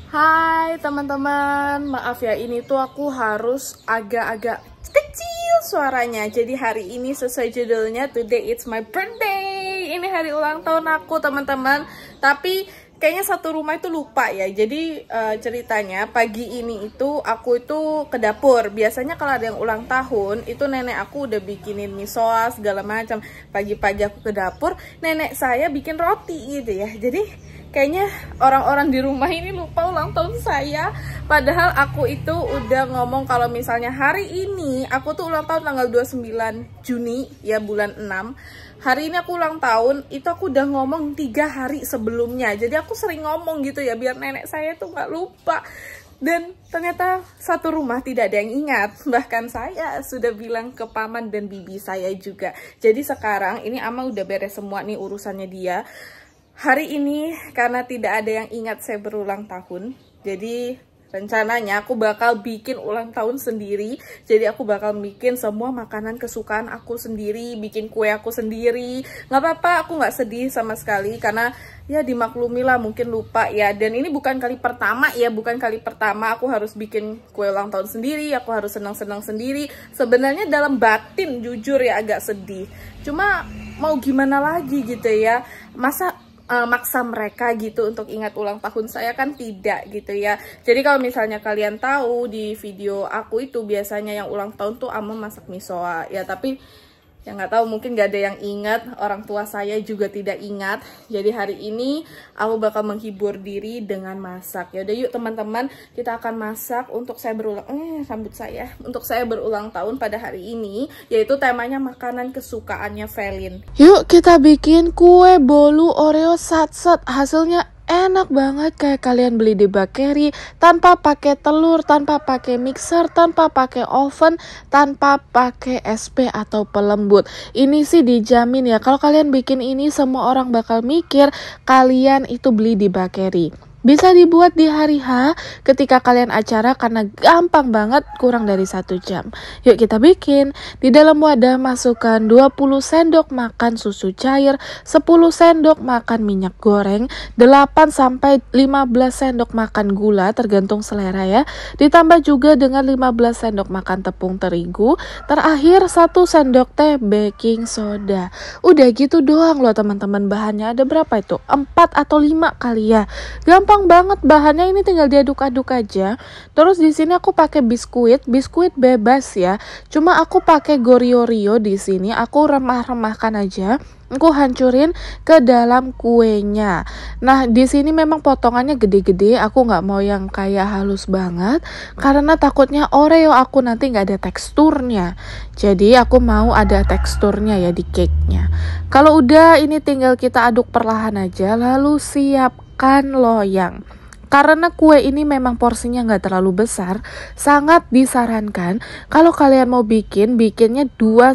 Hai teman-teman, maaf ya ini tuh aku harus agak-agak kecil suaranya. Jadi hari ini sesuai judulnya, today it's my birthday. Ini hari ulang tahun aku teman-teman. Tapi kayaknya satu rumah itu lupa ya. Jadi ceritanya pagi ini itu aku itu ke dapur. Biasanya kalau ada yang ulang tahun itu nenek aku udah bikinin misoa segala macam. Pagi-pagi aku ke dapur, nenek saya bikin roti gitu ya. Jadi kayaknya orang-orang di rumah ini lupa ulang tahun saya. Padahal aku itu udah ngomong kalau misalnya hari ini aku tuh ulang tahun tanggal 29 Juni ya, bulan 6. Hari ini aku ulang tahun, itu aku udah ngomong 3 hari sebelumnya. Jadi aku sering ngomong gitu ya biar nenek saya tuh nggak lupa. Dan ternyata satu rumah tidak ada yang ingat. Bahkan saya sudah bilang ke paman dan bibi saya juga. Jadi sekarang ini Ama udah beres semua nih urusannya dia. Hari ini karena tidak ada yang ingat saya berulang tahun, jadi rencananya aku bakal bikin ulang tahun sendiri. Jadi aku bakal bikin semua makanan kesukaan aku sendiri, bikin kue aku sendiri. Nggak apa-apa, aku nggak sedih sama sekali karena ya dimaklumi lah mungkin lupa ya. Dan ini bukan kali pertama ya, bukan kali pertama aku harus bikin kue ulang tahun sendiri, aku harus senang-senang sendiri. Sebenarnya dalam batin jujur ya agak sedih. Cuma mau gimana lagi gitu ya, masa maksa mereka gitu untuk ingat ulang tahun saya, kan tidak gitu ya. Jadi kalau misalnya kalian tahu di video aku itu biasanya yang ulang tahun tuh Ama masak misoa ya, tapi ya nggak tahu mungkin nggak ada yang ingat, orang tua saya juga tidak ingat. Jadi hari ini aku bakal menghibur diri dengan masak. Ya udah yuk teman-teman, kita akan masak untuk saya untuk saya berulang tahun pada hari ini, yaitu temanya makanan kesukaannya Velin. Yuk kita bikin kue bolu Oreo sat-sat. Hasilnya enak banget kayak kalian beli di bakery, tanpa pakai telur, tanpa pakai mixer, tanpa pakai oven, tanpa pakai SP atau pelembut. Ini sih dijamin ya, kalau kalian bikin ini semua orang bakal mikir kalian itu beli di bakery. Bisa dibuat di hari H ketika kalian acara karena gampang banget, kurang dari 1 jam. Yuk kita bikin. Di dalam wadah masukkan 20 sendok makan susu cair, 10 sendok makan minyak goreng, 8-15 sendok makan gula tergantung selera ya. Ditambah juga dengan 15 sendok makan tepung terigu. Terakhir 1 sendok teh baking soda. Udah gitu doang loh teman-teman, bahannya ada berapa itu? 4 atau 5 kali ya. Gampang banget bahannya, ini tinggal diaduk-aduk aja. Terus di sini aku pakai biskuit bebas ya. Cuma aku pakai Goriorio di sini, aku remah-remahkan aja. Aku hancurin ke dalam kuenya. Nah di sini memang potongannya gede-gede. Aku nggak mau yang kayak halus banget karena takutnya Oreo aku nanti nggak ada teksturnya. Jadi aku mau ada teksturnya ya di cake-nya. Kalau udah ini tinggal kita aduk perlahan aja. Lalu siapkan loyang. Karena kue ini memang porsinya nggak terlalu besar, sangat disarankan kalau kalian mau bikinnya 2-3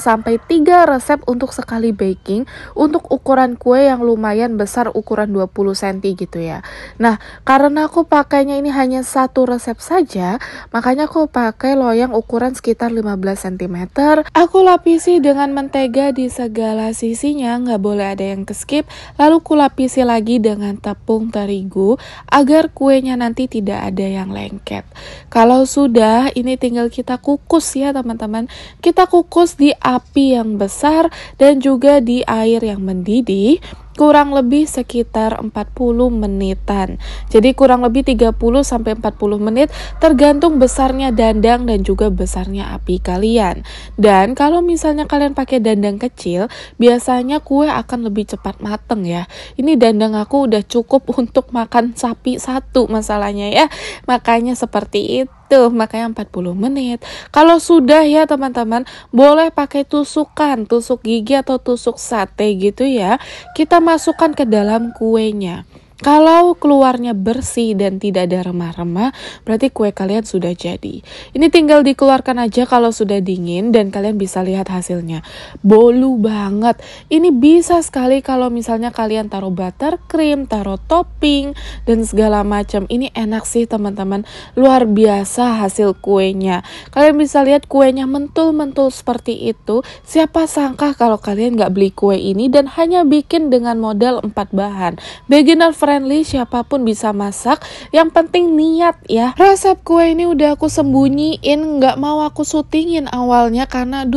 resep untuk sekali baking untuk ukuran kue yang lumayan besar, ukuran 20 cm gitu ya. Nah, karena aku pakainya ini hanya 1 resep saja, makanya aku pakai loyang ukuran sekitar 15 cm. Aku lapisi dengan mentega di segala sisinya, nggak boleh ada yang keskip. Lalu aku lapisi lagi dengan tepung terigu agar kuenya nanti tidak ada yang lengket. Kalau sudah, ini tinggal kita kukus ya teman-teman. Kita kukus di api yang besar dan juga di air yang mendidih. Kurang lebih sekitar 40 menitan. Jadi kurang lebih 30-40 menit tergantung besarnya dandang dan juga besarnya api kalian. Dan kalau misalnya kalian pakai dandang kecil, biasanya kue akan lebih cepat mateng ya. Ini dandang aku udah cukup untuk makan sapi 1 masalahnya ya. Makanya seperti itu. Makanya 40 menit. Kalau sudah ya teman-teman, boleh pakai tusuk gigi atau tusuk sate gitu ya. Kita masukkan ke dalam kuenya. Kalau keluarnya bersih dan tidak ada remah-remah, berarti kue kalian sudah jadi. Ini tinggal dikeluarkan aja kalau sudah dingin dan kalian bisa lihat hasilnya. Bolu banget. Ini bisa sekali kalau misalnya kalian taruh buttercream, taruh topping, dan segala macam. Ini enak sih teman-teman. Luar biasa hasil kuenya. Kalian bisa lihat kuenya mentul-mentul seperti itu. Siapa sangka kalau kalian nggak beli kue ini dan hanya bikin dengan modal 4 bahan. Beginner friendly friendly, siapapun bisa masak, yang penting niat ya. Resep kue ini udah aku sembunyiin, gak mau aku syutingin awalnya karena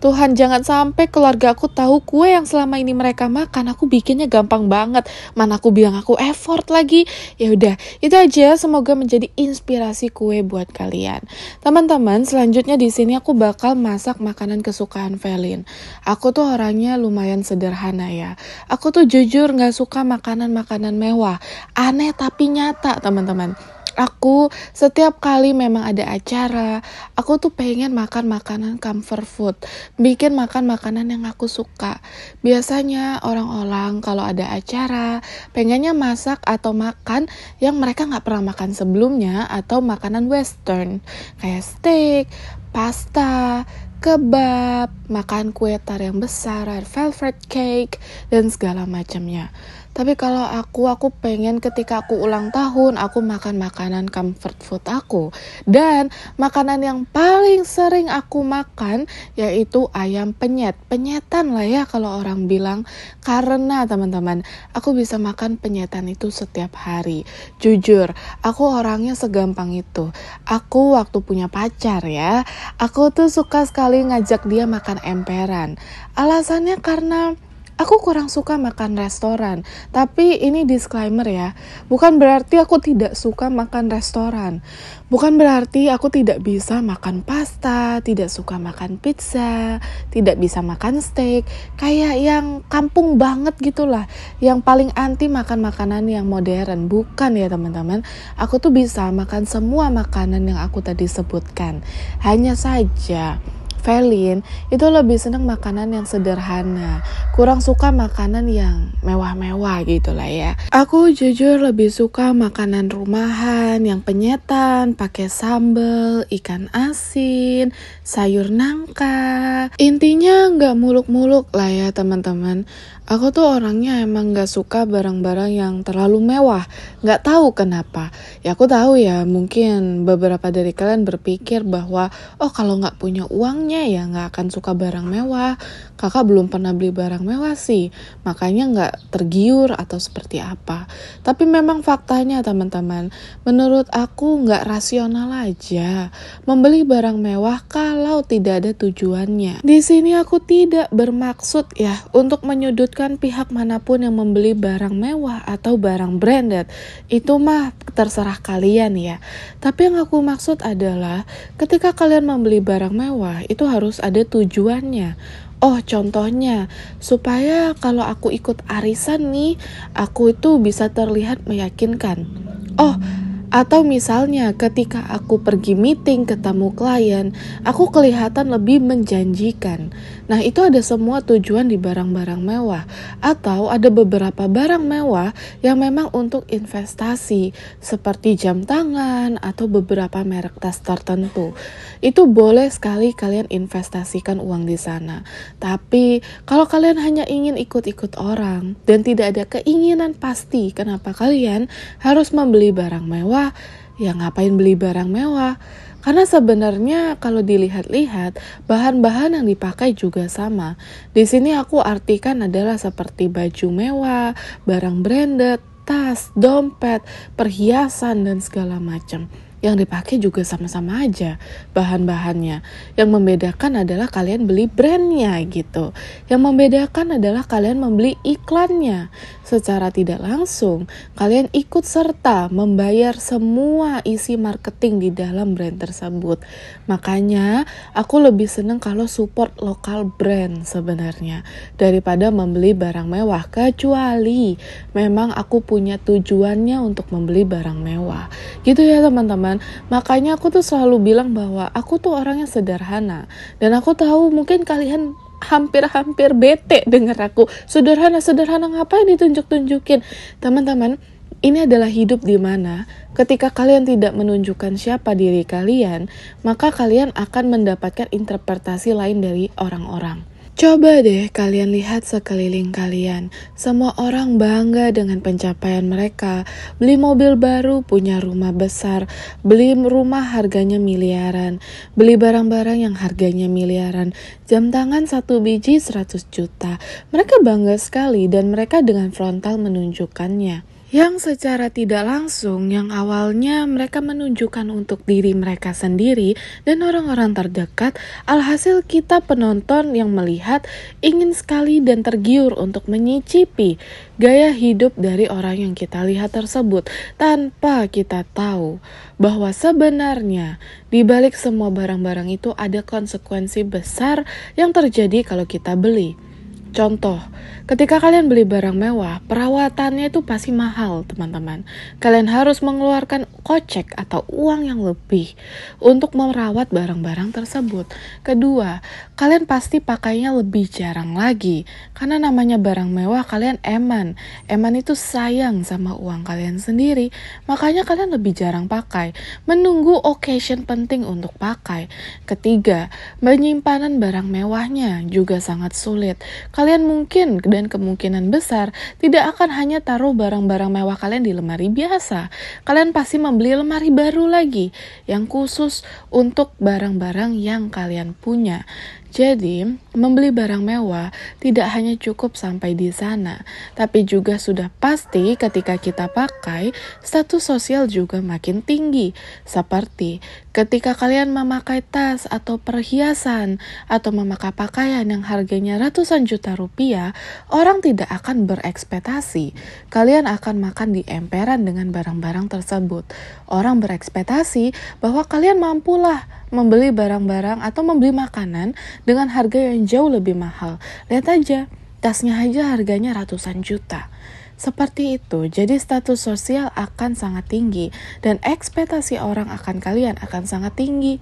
Tuhan jangan sampai keluarga aku tahu kue yang selama ini mereka makan. Aku bikinnya gampang banget, mana aku bilang aku effort lagi. Ya udah, itu aja, semoga menjadi inspirasi kue buat kalian. Teman-teman, selanjutnya di sini aku bakal masak makanan kesukaan Velin. Aku tuh orangnya lumayan sederhana ya. Aku tuh jujur gak suka makanan-makanan mewah. Aneh tapi nyata, teman-teman. Aku setiap kali memang ada acara, aku tuh pengen makan makanan comfort food, bikin makan makanan yang aku suka. Biasanya orang-orang kalau ada acara pengennya masak atau makan yang mereka gak pernah makan sebelumnya, atau makanan western kayak steak, pasta, kebab, makan kue tar yang besar, red velvet cake, dan segala macamnya. Tapi kalau aku pengen ketika aku ulang tahun, aku makan makanan comfort food aku. Dan makanan yang paling sering aku makan yaitu ayam penyet. Penyetan lah ya kalau orang bilang. Karena teman-teman, aku bisa makan penyetan itu setiap hari. Jujur, aku orangnya segampang itu. Aku waktu punya pacar ya, aku tuh suka sekali ngajak dia makan emperan. Alasannya karena aku kurang suka makan restoran. Tapi ini disclaimer ya, bukan berarti aku tidak suka makan restoran. Bukan berarti aku tidak bisa makan pasta, tidak suka makan pizza, tidak bisa makan steak. Kayak yang kampung banget gitulah, yang paling anti makan makanan yang modern. Bukan ya teman-teman, aku tuh bisa makan semua makanan yang aku tadi sebutkan. Hanya saja Velin itu lebih senang makanan yang sederhana, kurang suka makanan yang mewah-mewah gitu lah ya. Aku jujur lebih suka makanan rumahan yang penyetan, pakai sambal, ikan asin, sayur nangka. Intinya nggak muluk-muluk lah ya teman-teman. Aku tuh orangnya emang gak suka barang-barang yang terlalu mewah. Gak tahu kenapa. Ya aku tahu ya, mungkin beberapa dari kalian berpikir bahwa kalau gak punya uangnya ya gak akan suka barang mewah. Kakak belum pernah beli barang mewah sih, makanya gak tergiur atau seperti apa. Tapi memang faktanya teman-teman, menurut aku gak rasional aja membeli barang mewah kalau tidak ada tujuannya. Di sini aku tidak bermaksud ya untuk menyudutkan pihak manapun yang membeli barang mewah atau barang branded. Itu mah terserah kalian ya. Tapi yang aku maksud adalah ketika kalian membeli barang mewah itu harus ada tujuannya. Contohnya supaya kalau aku ikut arisan nih, aku itu bisa terlihat meyakinkan. Atau misalnya ketika aku pergi meeting, ketemu klien, aku kelihatan lebih menjanjikan. Nah itu ada semua tujuan di barang-barang mewah. Atau ada beberapa barang mewah yang memang untuk investasi, seperti jam tangan atau beberapa merek tas tertentu. Itu boleh sekali kalian investasikan uang di sana. Tapi kalau kalian hanya ingin ikut-ikut orang dan tidak ada keinginan pasti kenapa kalian harus membeli barang mewah, ya ngapain beli barang mewah? Karena sebenarnya kalau dilihat-lihat bahan-bahan yang dipakai juga sama. Di sini aku artikan adalah seperti baju mewah, barang branded, tas, dompet, perhiasan dan segala macam. Yang dipakai juga sama-sama aja bahan-bahannya. Yang membedakan adalah kalian beli brandnya gitu. Yang membedakan adalah kalian membeli iklannya. Secara tidak langsung, kalian ikut serta membayar semua isi marketing di dalam brand tersebut. Makanya aku lebih seneng kalau support lokal brand sebenarnya daripada membeli barang mewah. Kecuali memang aku punya tujuannya untuk membeli barang mewah. Gitu ya teman-teman. Makanya aku tuh selalu bilang bahwa aku tuh orangnya sederhana. Dan aku tahu mungkin kalian hampir bete denger aku sederhana ngapain ditunjuk-tunjukin. Teman-teman, ini adalah hidup di mana ketika kalian tidak menunjukkan siapa diri kalian, maka kalian akan mendapatkan interpretasi lain dari orang-orang. Coba deh kalian lihat sekeliling kalian. Semua orang bangga dengan pencapaian mereka. Beli mobil baru, punya rumah besar, beli rumah harganya miliaran, beli barang-barang yang harganya miliaran, jam tangan 1 biji 100 juta. Mereka bangga sekali dan mereka dengan frontal menunjukkannya. yang secara tidak langsung yang awalnya mereka menunjukkan untuk diri mereka sendiri dan orang-orang terdekat, alhasil kita penonton yang melihat ingin sekali dan tergiur untuk menyicipi gaya hidup dari orang yang kita lihat tersebut tanpa kita tahu bahwa sebenarnya di balik semua barang-barang itu ada konsekuensi besar yang terjadi kalau kita beli. Contoh, ketika kalian beli barang mewah, perawatannya itu pasti mahal, teman-teman. Kalian harus mengeluarkan kocek atau uang yang lebih untuk merawat barang-barang tersebut. Kedua, kalian pasti pakainya lebih jarang lagi. Karena namanya barang mewah, kalian eman. Eman itu sayang sama uang kalian sendiri. Makanya kalian lebih jarang pakai. Menunggu occasion penting untuk pakai. Ketiga, penyimpanan barang mewahnya juga sangat sulit. Kalian mungkin dan kemungkinan besar tidak akan hanya taruh barang-barang mewah kalian di lemari biasa. Kalian pasti membeli lemari baru lagi yang khusus untuk barang-barang yang kalian punya. Jadi, membeli barang mewah tidak hanya cukup sampai di sana, tapi juga sudah pasti ketika kita pakai, status sosial juga makin tinggi. Seperti ketika kalian memakai tas atau perhiasan atau memakai pakaian yang harganya ratusan juta rupiah, orang tidak akan berekspektasi kalian akan makan di emperan dengan barang-barang tersebut. Orang berekspektasi bahwa kalian mampulah membeli barang-barang atau membeli makanan dengan harga yang jauh lebih mahal. Lihat aja, tasnya aja harganya ratusan juta. Seperti itu, jadi status sosial akan sangat tinggi dan ekspektasi orang akan kalian akan sangat tinggi.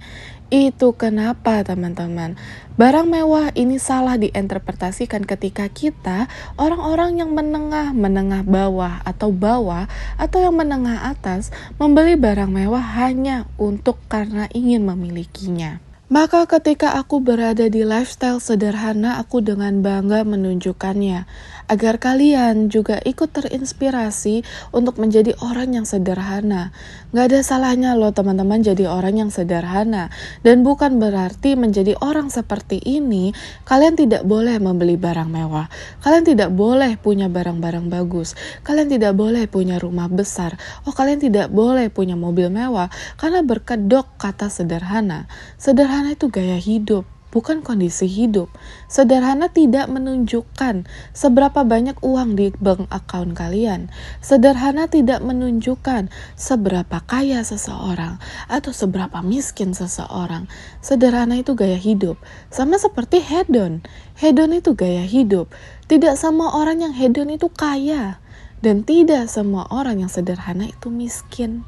Itu kenapa teman-teman, barang mewah ini salah diinterpretasikan ketika kita orang-orang yang menengah bawah atau yang menengah atas membeli barang mewah hanya untuk karena ingin memilikinya. Maka ketika aku berada di lifestyle sederhana, aku dengan bangga menunjukkannya. Agar kalian juga ikut terinspirasi untuk menjadi orang yang sederhana. Gak ada salahnya loh teman-teman jadi orang yang sederhana. Dan bukan berarti menjadi orang seperti ini, kalian tidak boleh membeli barang mewah. Kalian tidak boleh punya barang-barang bagus. Kalian tidak boleh punya rumah besar. Kalian tidak boleh punya mobil mewah. Karena berkedok kata sederhana. Sederhana itu gaya hidup, bukan kondisi hidup. Sederhana tidak menunjukkan seberapa banyak uang di bank account kalian. Sederhana tidak menunjukkan seberapa kaya seseorang atau seberapa miskin seseorang. Sederhana itu gaya hidup. Sama seperti hedon. Hedon itu gaya hidup. Tidak semua orang yang hedon itu kaya. Dan tidak semua orang yang sederhana itu miskin.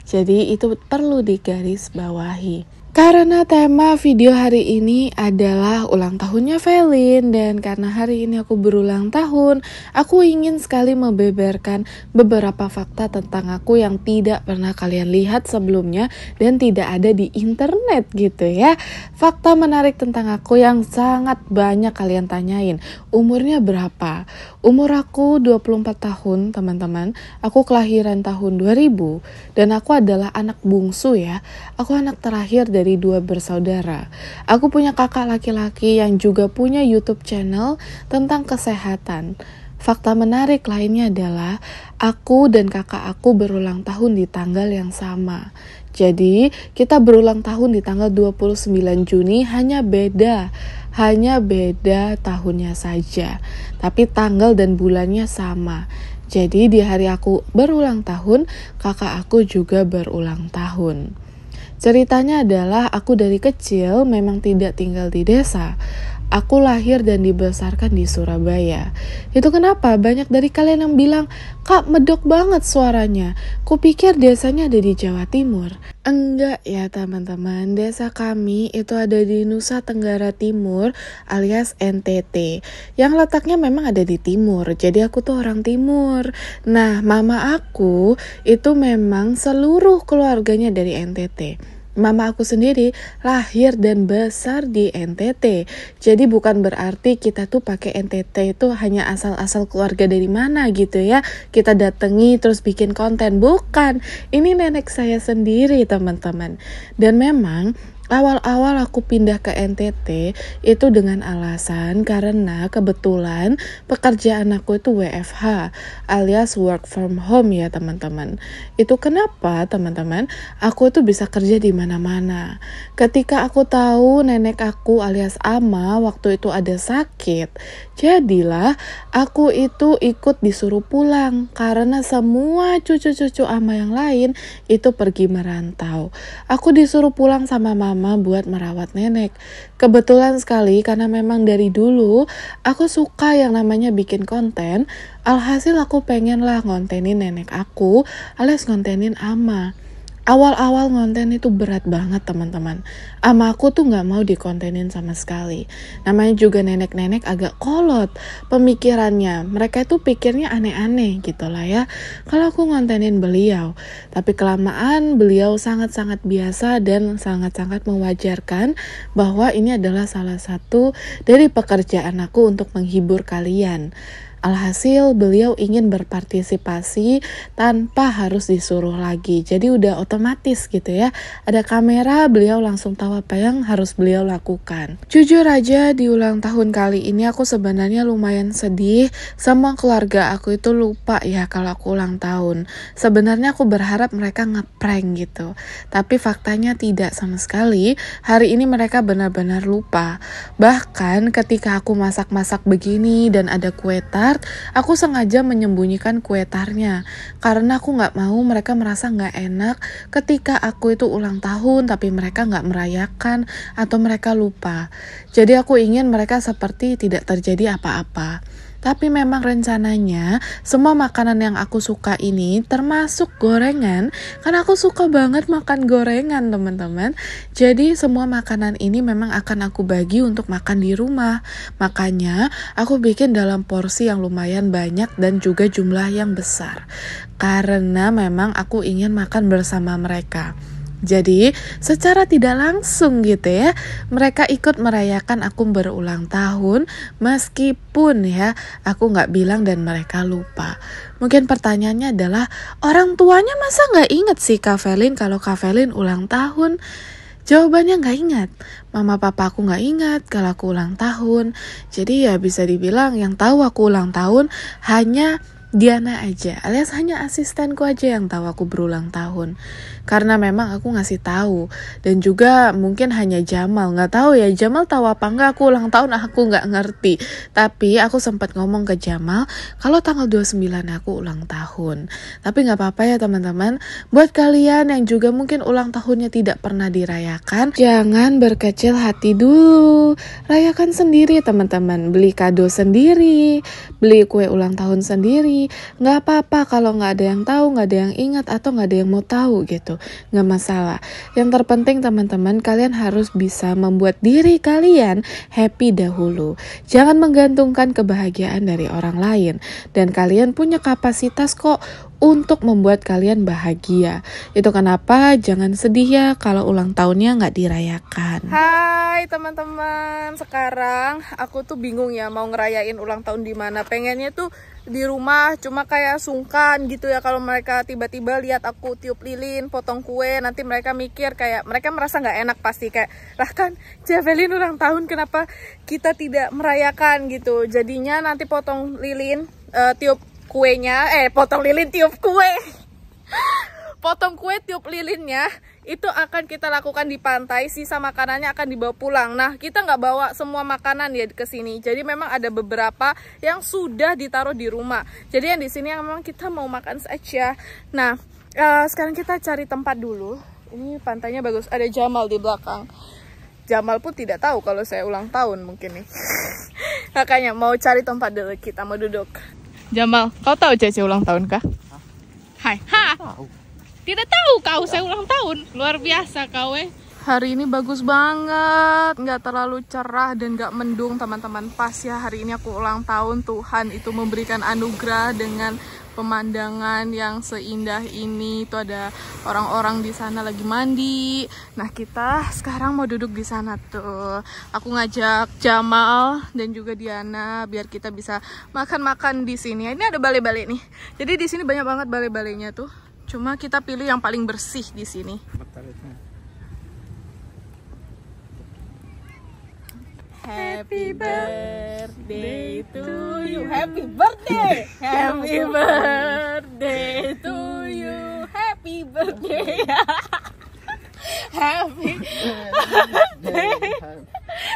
Jadi itu perlu digarisbawahi. Karena tema video hari ini adalah ulang tahunnya Velin, dan karena hari ini aku berulang tahun, aku ingin sekali membeberkan beberapa fakta tentang aku yang tidak pernah kalian lihat sebelumnya dan tidak ada di internet gitu ya. Fakta menarik tentang aku yang sangat banyak kalian tanyain. Umurnya berapa? Umur aku 24 tahun teman-teman. Aku kelahiran tahun 2000 dan aku adalah anak bungsu ya. Aku anak terakhir dari 2 bersaudara. Aku punya kakak laki-laki yang juga punya YouTube channel tentang kesehatan. Fakta menarik lainnya adalah aku dan kakak aku berulang tahun di tanggal yang sama. Jadi kita berulang tahun di tanggal 29 Juni hanya beda tahunnya saja. Tapi tanggal dan bulannya sama. Jadi di hari aku berulang tahun, kakak aku juga berulang tahun. Ceritanya adalah aku dari kecil memang tidak tinggal di desa. Aku lahir dan dibesarkan di Surabaya. Itu kenapa banyak dari kalian yang bilang, "Kak, medok banget suaranya. Kupikir desanya ada di Jawa Timur." Enggak ya teman-teman, desa kami itu ada di Nusa Tenggara Timur alias NTT. Yang letaknya memang ada di timur, jadi aku tuh orang timur. Nah, mama aku itu memang seluruh keluarganya dari NTT. Mama aku sendiri lahir dan besar di NTT. Jadi bukan berarti kita tuh pakai NTT itu hanya asal-asal keluarga dari mana gitu ya. Kita datangi terus bikin konten. Bukan. Ini nenek saya sendiri teman-teman. Dan memang Awal-awal aku pindah ke NTT itu dengan alasan karena kebetulan pekerjaan aku itu WFH alias work from home ya teman-teman. Itu kenapa teman-teman? Aku itu bisa kerja di mana-mana. Ketika aku tahu nenek aku alias Ama waktu itu ada sakit, jadilah aku itu ikut disuruh pulang karena semua cucu-cucu Ama yang lain itu pergi merantau. Aku disuruh pulang sama mama buat merawat nenek. Kebetulan sekali karena memang dari dulu aku suka yang namanya bikin konten. Alhasil aku pengen lah ngontenin nenek aku alias ngontenin Ama. Awal-awal ngonten itu berat banget teman-teman. Ama aku tuh gak mau dikontenin sama sekali. Namanya juga nenek-nenek agak kolot pemikirannya. Mereka itu pikirnya aneh-aneh gitu lah ya kalau aku ngontenin beliau. Tapi kelamaan beliau sangat-sangat biasa dan sangat-sangat mewajarkan bahwa ini adalah salah satu dari pekerjaan aku untuk menghibur kalian. Alhasil beliau ingin berpartisipasi tanpa harus disuruh lagi. Jadi udah otomatis gitu ya. Ada kamera, beliau langsung tahu apa yang harus beliau lakukan. Jujur aja di ulang tahun kali ini aku sebenarnya lumayan sedih. Semua keluarga aku itu lupa ya kalau aku ulang tahun. Sebenarnya aku berharap mereka ngeprank gitu. Tapi faktanya tidak sama sekali. Hari ini mereka benar-benar lupa. Bahkan ketika aku masak-masak begini dan ada kue tart, aku sengaja menyembunyikan kue tartnya karena aku gak mau mereka merasa gak enak ketika aku itu ulang tahun tapi mereka gak merayakan atau mereka lupa. Jadi aku ingin mereka seperti tidak terjadi apa-apa. Tapi memang rencananya semua makanan yang aku suka ini termasuk gorengan, karena aku suka banget makan gorengan teman-teman. Jadi semua makanan ini memang akan aku bagi untuk makan di rumah. Makanya aku bikin dalam porsi yang lumayan banyak dan juga jumlah yang besar. Karena memang aku ingin makan bersama mereka. Jadi secara tidak langsung gitu ya, mereka ikut merayakan aku berulang tahun meskipun ya aku gak bilang dan mereka lupa. Mungkin pertanyaannya adalah, orang tuanya masa gak inget sih Kak Velin kalau Kak Velin ulang tahun? Jawabannya gak ingat. Mama papa aku gak ingat kalau aku ulang tahun. Jadi ya bisa dibilang yang tahu aku ulang tahun hanya Diana aja, alias hanya asistenku aja yang tahu aku berulang tahun. Karena memang aku ngasih tahu, dan juga mungkin hanya Jamal, nggak tahu ya Jamal tahu apa nggak aku ulang tahun, aku nggak ngerti. Tapi aku sempat ngomong ke Jamal kalau tanggal 29 aku ulang tahun. Tapi nggak apa-apa ya teman-teman. Buat kalian yang juga mungkin ulang tahunnya tidak pernah dirayakan, jangan berkecil hati dulu. Rayakan sendiri teman-teman, beli kado sendiri, beli kue ulang tahun sendiri. Nggak apa-apa kalau nggak ada yang tahu, nggak ada yang ingat, atau nggak ada yang mau tahu gitu, nggak masalah. Yang terpenting teman-teman, kalian harus bisa membuat diri kalian happy dahulu. Jangan menggantungkan kebahagiaan dari orang lain, dan kalian punya kapasitas kok untuk membuat kalian bahagia. Itu kenapa jangan sedih ya kalau ulang tahunnya nggak dirayakan. Hai teman-teman, sekarang aku tuh bingung ya mau ngerayain ulang tahun di mana. Pengennya tuh di rumah, cuma kayak sungkan gitu ya kalau mereka tiba-tiba lihat aku tiup lilin, potong kue, nanti mereka mikir kayak mereka merasa nggak enak pasti kayak, lah kan Javelin ulang tahun kenapa kita tidak merayakan gitu. Jadinya nanti potong lilin, tiup kuenya, potong lilin tiup kue. Potong kue tiup lilinnya itu akan kita lakukan di pantai, sisa makanannya akan dibawa pulang. Nah, kita nggak bawa semua makanan ya ke sini. Jadi memang ada beberapa yang sudah ditaruh di rumah. Jadi yang di sini yang memang kita mau makan saja. Nah, sekarang kita cari tempat dulu. Ini pantainya bagus, ada Jamal di belakang. Jamal pun tidak tahu kalau saya ulang tahun mungkin nih. Makanya mau cari tempat dulu, kita mau duduk. Jamal, kau tahu Cece ulang tahun kah? Hai, Tahu. tidak tahu kau saya ulang tahun. Luar biasa kau Hari ini bagus banget, nggak terlalu cerah dan nggak mendung teman-teman. Pas ya hari ini aku ulang tahun, Tuhan itu memberikan anugerah dengan pemandangan yang seindah ini. Itu ada orang-orang di sana lagi mandi. Nah kita sekarang mau duduk di sana tuh. Aku ngajak Jamal dan juga Diana biar kita bisa makan-makan di sini. Ini ada balai-balai nih. Jadi di sini banyak banget balai-balainya tuh. Cuma kita pilih yang paling bersih di sini. Happy birthday to you. Happy birthday. Happy birthday to you. Happy birthday. Happy birthday.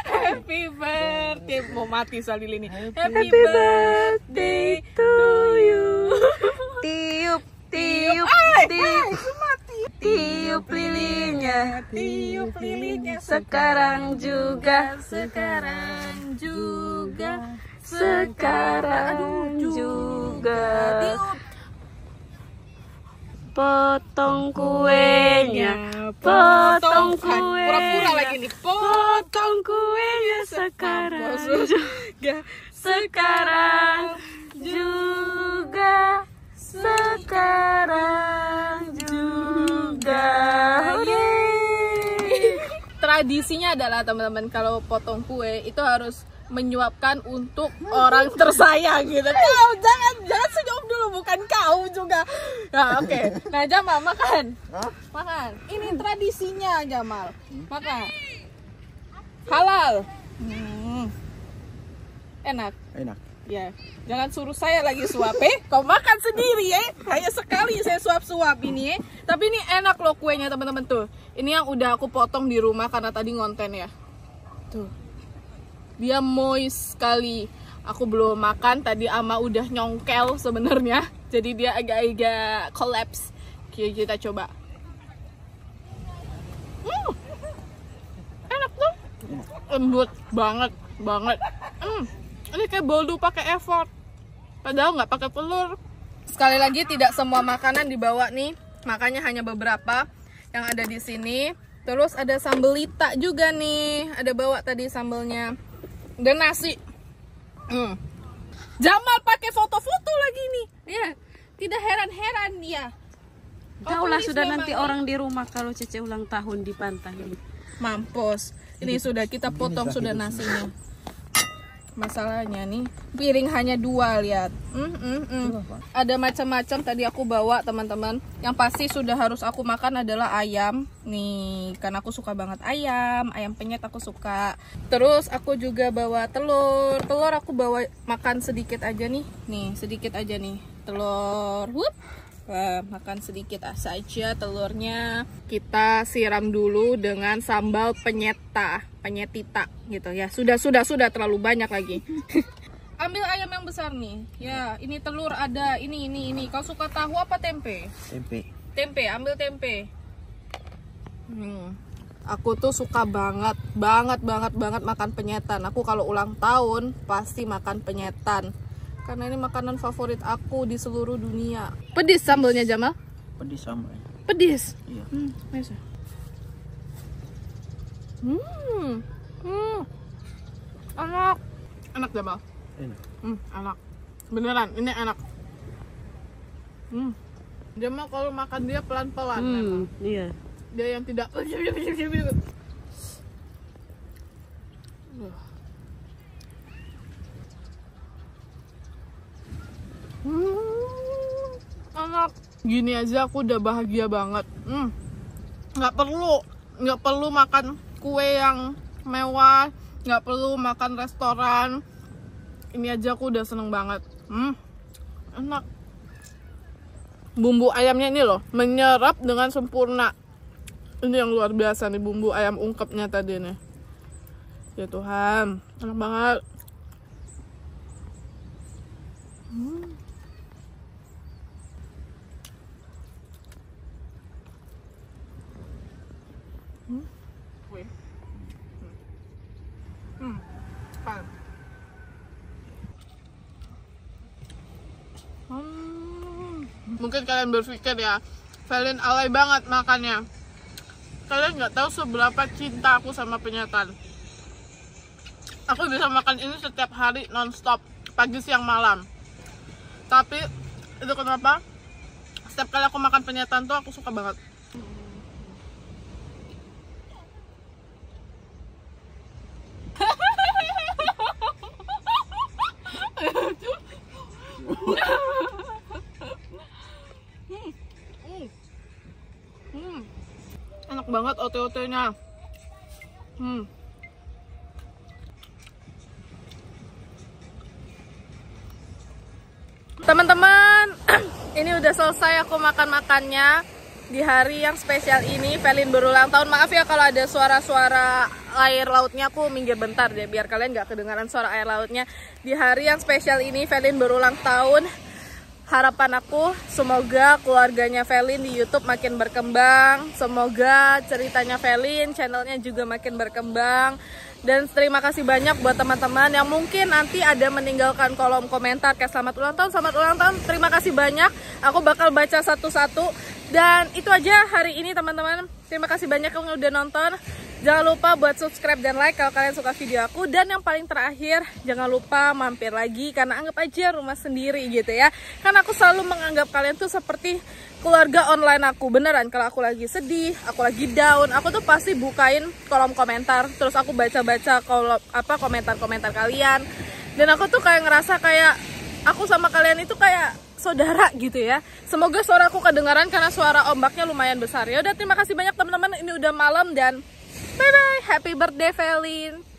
Happy birthday. Mau mati soal ini. Happy birthday to you. Tiup, tiup, tiup, tiup lilinnya, tiup lilinnya. sekarang juga, Sekarang juga. sekarang juga. Tiup. Potong kuenya, potong kuenya, Pura-pura lagi nih. potong kuenya sekarang juga, sekarang juga, sekarang juga. Yeay. Tradisinya adalah teman-teman kalau potong kue itu harus menyuapkan untuk orang tersayang gitu. Kau jangan senyum dulu, bukan kau juga. Nah, oke. Nah, Jamal makan. Makan. Ini tradisinya Jamal. Makan. Halal. Enak. Enak. Ya, jangan suruh saya lagi suap kau makan sendiri Hanya sekali saya suap-suap ini Tapi ini enak loh kuenya teman-teman tuh. Ini yang udah aku potong di rumah karena tadi ngonten ya. Tuh. Dia moist sekali. Aku belum makan, tadi Ama udah nyongkel sebenarnya. Jadi dia agak-agak collapse. Oke, kita coba. Enak tuh. Lembut banget. Ini kayak boldu pakai effort. Padahal nggak pakai telur. Sekali lagi tidak semua makanan dibawa nih. Makanya hanya beberapa yang ada di sini. Terus ada sambelita juga nih. Ada bawa tadi sambelnya. Dan nasi. Jamal pakai foto-foto lagi nih. Dia tidak heran-heran dia. Kaulah sudah nanti orang di rumah kalau Cece ulang tahun di pantai ini. Mampus. Ini sudah kita potong sudah nasinya. Masalahnya nih piring hanya 2, lihat. Ada macam-macam tadi aku bawa teman-teman. Yang pasti sudah harus aku makan adalah ayam nih, karena aku suka banget ayam penyet aku suka. Terus aku juga bawa telur aku bawa makan sedikit aja nih sedikit aja nih telur. Wah, makan sedikit saja telurnya. Kita siram dulu dengan sambal penyetita gitu ya. Sudah terlalu banyak lagi. Ambil ayam yang besar nih. Ya, ini telur ada. Ini. Kau suka tahu apa tempe? Tempe, ambil tempe. Aku tuh suka banget makan penyetan. Aku kalau ulang tahun pasti makan penyetan. Karena ini makanan favorit aku di seluruh dunia. Pedis sambalnya, Jamal? Pedis sama. Pedis? Iya. Biasa. Enak. Enak, Jamal? Enak. Enak. Beneran, ini enak. Jamal kalau makan dia pelan-pelan memang. Iya. Dia yang tidak enak. Gini aja aku udah bahagia banget. Nggak perlu makan kue yang mewah, nggak perlu makan restoran. Ini aja aku udah seneng banget. Enak. Bumbu ayamnya ini loh menyerap dengan sempurna. Ini yang luar biasa nih bumbu ayam ungkepnya tadi nih. Ya Tuhan, enak banget. Mungkin kalian berpikir ya, Valin alay banget makannya. Kalian nggak tahu seberapa cinta aku sama penyetan. Aku bisa makan ini setiap hari non-stop, pagi, siang, malam. Tapi itu kenapa? Setiap kali aku makan penyetan tuh aku suka banget. Enak banget ote-otenya. Teman-teman, ini udah selesai aku makan-makannya di hari yang spesial ini. Velin berulang tahun. Maaf ya kalau ada suara-suara air lautnya, aku minggir bentar deh biar kalian gak kedengaran suara air lautnya. Di hari yang spesial ini Velin berulang tahun. Harapan aku semoga keluarganya Velin di YouTube makin berkembang. Semoga ceritanya Velin, channelnya juga makin berkembang. Dan terima kasih banyak buat teman-teman yang mungkin nanti ada meninggalkan kolom komentar kayak selamat ulang tahun, selamat ulang tahun. Terima kasih banyak. Aku bakal baca satu-satu. Dan itu aja hari ini teman-teman. Terima kasih banyak yang udah nonton. Jangan lupa buat subscribe dan like kalau kalian suka video aku. Dan yang paling terakhir, jangan lupa mampir lagi karena anggap aja rumah sendiri gitu ya. Karena aku selalu menganggap kalian tuh seperti keluarga online aku. Beneran, kalau aku lagi sedih, aku lagi down, aku tuh pasti bukain kolom komentar. Terus aku baca-baca komentar-komentar kalian. Dan aku tuh kayak ngerasa kayak aku sama kalian itu kayak saudara gitu ya. Semoga suara aku kedengaran karena suara ombaknya lumayan besar. Ya udah, terima kasih banyak teman-teman. Ini udah malam dan bye bye. Happy birthday Velin.